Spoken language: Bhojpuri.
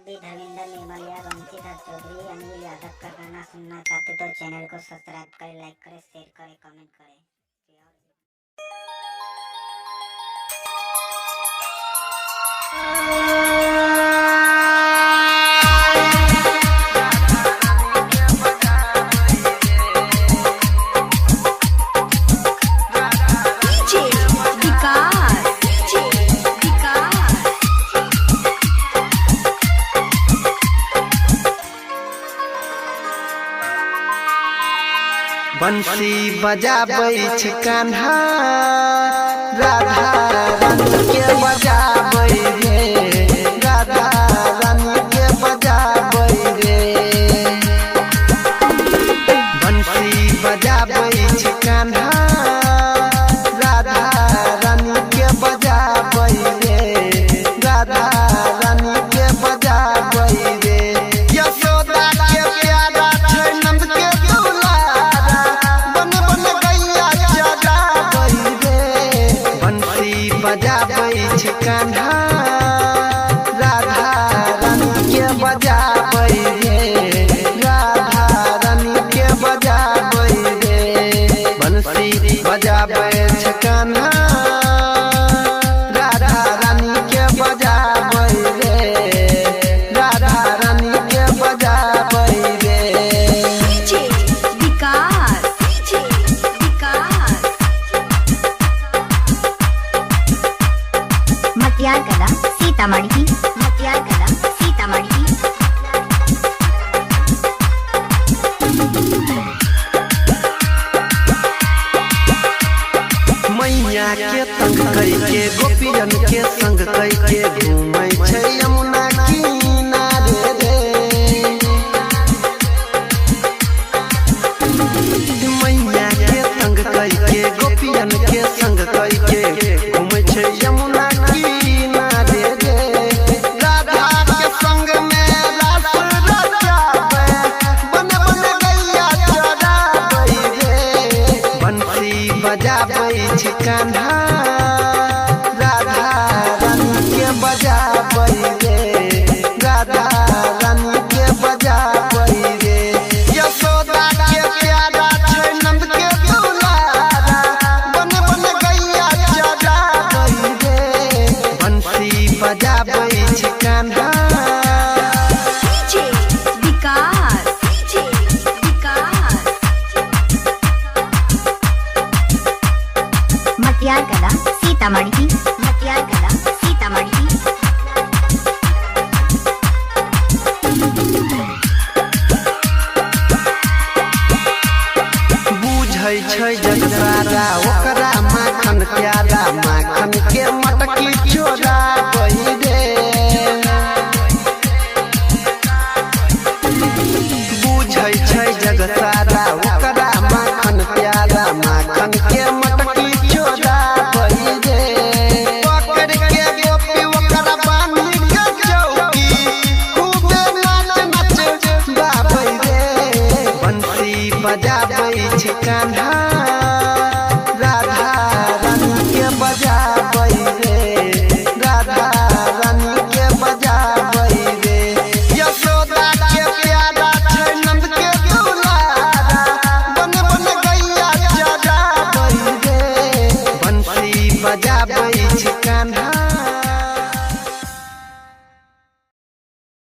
भी धर्मेंद्र निर्मलिया, वंचित चौधरी, अनिल यादव का गाना सुनना चाहते तो चैनल को सब्सक्राइब करें, लाइक करें, शेयर करें, कमेंट करें। बंसी बजाबै छै कान्हा, राधा रानी के बजाबै रे, राधा रानी के बजाबै रे। बंसी बजाबै छै कान्हा, राधा रानी के बजाबै रे, राधा रानी के बजाबै रे। यशोदा के प्यारा छै नंद के बजाबै छै कान्हा, राधा रानी के बजाबै रे, राधा रानी के बजाबै रे। बंसी बजाबै छै कान्हा, राधा रानी के बजाबै रे, राधा रानी के बजाबै रे। मटियार कला सीतामढ़ी, मटियार कला सीतामढ़ी। मैया के तंग कई के गोपियन के संग कई के घूमै छै यमुना किनारे रे। मैया के तंग कई के गोपियन के संग कई के घूमै छै यमुना किनारे रे। राधा के संग में रास रचाबै, बन बन गैया चराबै रे। बंसी बजाबै छै कान्हा, राधा रानी के बजाबै रे, राधा रानी के बजाबै रे। यशोदा के प्यारा छै नंद के दुलारा, बन बन गैया चराबै रे। बंसी बजाबै छै कान्हा, मटियार कला सीतामढ़ी, मटियार कला सीतामढ़ी। बुझै छै जग सारा ओकरा माखन प्यारा, माखन के मटकी चोराबै रे। बुझै छै जग सारा ओकरा माखन प्यारा, माखन के मटकी चोराबै रे। पकड़ के गोपी ओकरा बान्हि के चौकी, खूबे नाच नाच गाबै रे। बंसी बजाबै छै कान्हा,